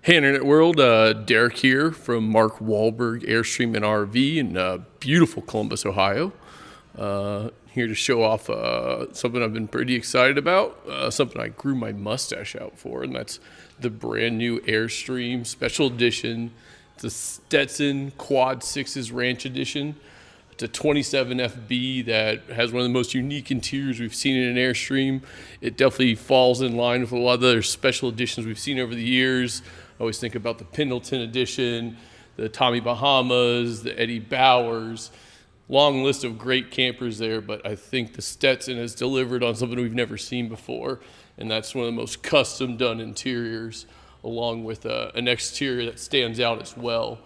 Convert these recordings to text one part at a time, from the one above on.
Hey, Internet World, Derek here from Mark Wahlberg Airstream and RV in beautiful Columbus, Ohio. Here to show off something I've been pretty excited about, something I grew my mustache out for, and that's the brand new Airstream Special Edition. It's a Stetson Quad 6's Ranch Edition. It's a 27 FB that has one of the most unique interiors we've seen in an Airstream. It definitely falls in line with a lot of the other special editions we've seen over the years. I always think about the Pendleton edition, the Tommy Bahamas, the Eddie Bowers. Long list of great campers there, but I think the Stetson has delivered on something we've never seen before, and that's one of the most custom done interiors, along with an exterior that stands out as well.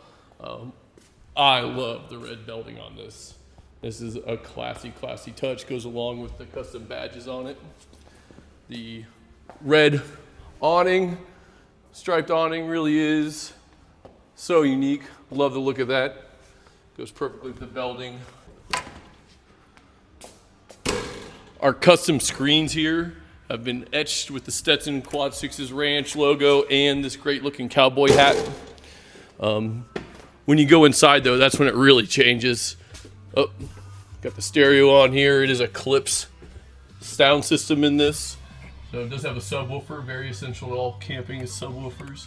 I love the red belting on this. This is a classy touch. Goes along with the custom badges on it. The red awning, striped awning, really is so unique. Love the look of that. Goes perfectly with the belting. Our custom screens here have been etched with the Stetson Quad 6's Ranch logo and this great looking cowboy hat. When you go inside though, that's when it really changes. Oh, got the stereo on here. It is a Clips sound system in this. So it does have a subwoofer, very essential to all camping is subwoofers.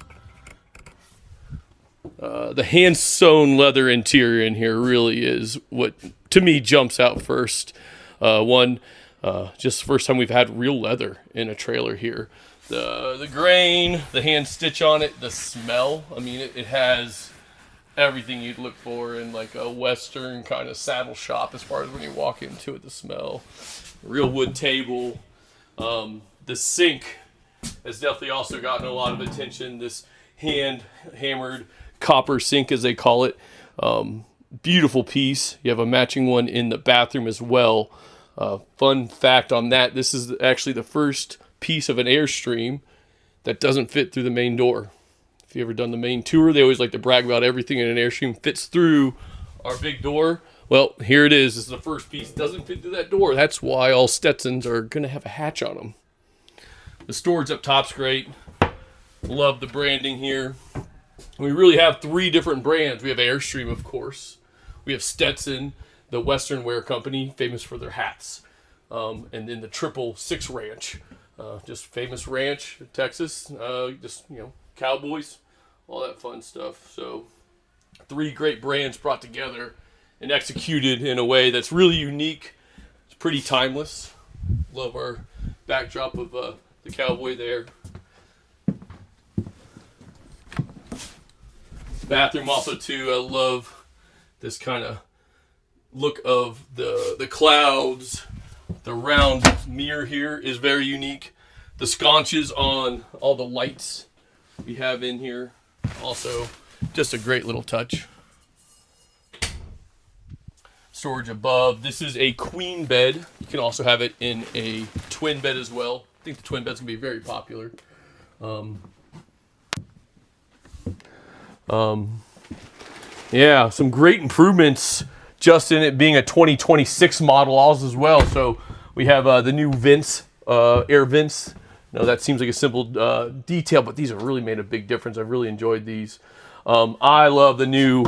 The hand-sewn leather interior in here really is what, to me, jumps out first. Just the first time we've had real leather in a trailer here. The grain, the hand stitch on it, the smell. I mean, it has everything you'd look for in like a Western kind of saddle shop as far as when you walk into it, the smell. Real wood table. The sink has definitely also gotten a lot of attention. This hand-hammered copper sink, as they call it. Beautiful piece. You have a matching one in the bathroom as well. Fun fact on that, this is actually the first piece of an Airstream that doesn't fit through the main door. If you've ever done the main tour, they always like to brag about everything in an Airstream fits through our big door. Well, here it is. This is the first piece. Doesn't fit through that door. That's why all Stetsons are going to have a hatch on them. The storage up top's great. Love the branding here. We really have three different brands. We have Airstream, of course. We have Stetson, the Western wear company, famous for their hats. And then the 666 Ranch, just famous ranch, Texas. Cowboys, all that fun stuff. So three great brands brought together and executed in a way that's really unique. It's pretty timeless. Love our backdrop of the Cowboy there. Bathroom also too. I love this kind of look of the clouds. The round mirror here is very unique. The sconces on all the lights we have in here, also just a great little touch. Storage above. This is a queen bed. You can also have it in a twin bed as well. I think the twin bed's gonna be very popular. Yeah, some great improvements just in it being a 2026 model as well. So we have the new vents, air vents. No, that seems like a simple detail, but these have really made a big difference. I've really enjoyed these. I love the new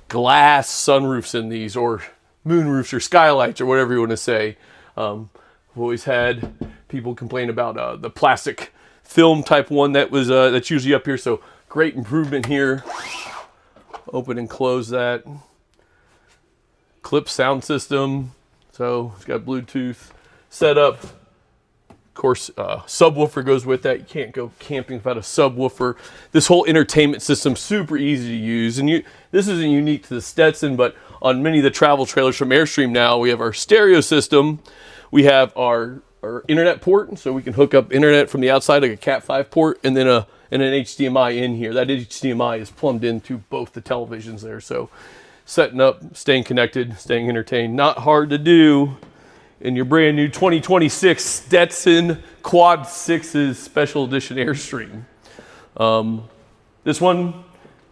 glass sunroofs in these, or moonroofs, or skylights, or whatever you want to say. We've always had people complain about the plastic film type one that's usually up here. So great improvement here. Open and close that. Clip sound system. So it's got Bluetooth setup. Of course, subwoofer goes with that. You can't go camping without a subwoofer. This whole entertainment system, super easy to use. And this isn't unique to the Stetson, but on many of the travel trailers from Airstream now, we have our stereo system. We have our internet port, so we can hook up internet from the outside, like a Cat 5 port, and then an HDMI in here. That HDMI is plumbed into both the televisions there. So setting up, staying connected, staying entertained, not hard to do in your brand new 2026 Stetson Quad 6's Special Edition Airstream. This one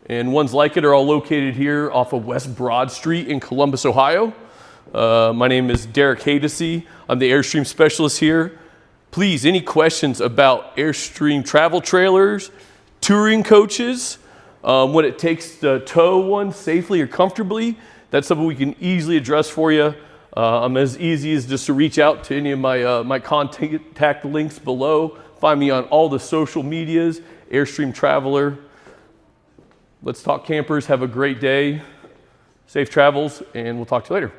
and ones like it are all located here off of West Broad Street in Columbus, Ohio. My name is Derek Hadesy. I'm the Airstream specialist here. Please, any questions about Airstream travel trailers, touring coaches, what it takes to tow one safely or comfortably. That's something we can easily address for you. I'm as easy as just to reach out to any of my contact links below. Find me on all the social medias, Airstream Traveler. Let's talk campers. Have a great day. Safe travels, and we'll talk to you later.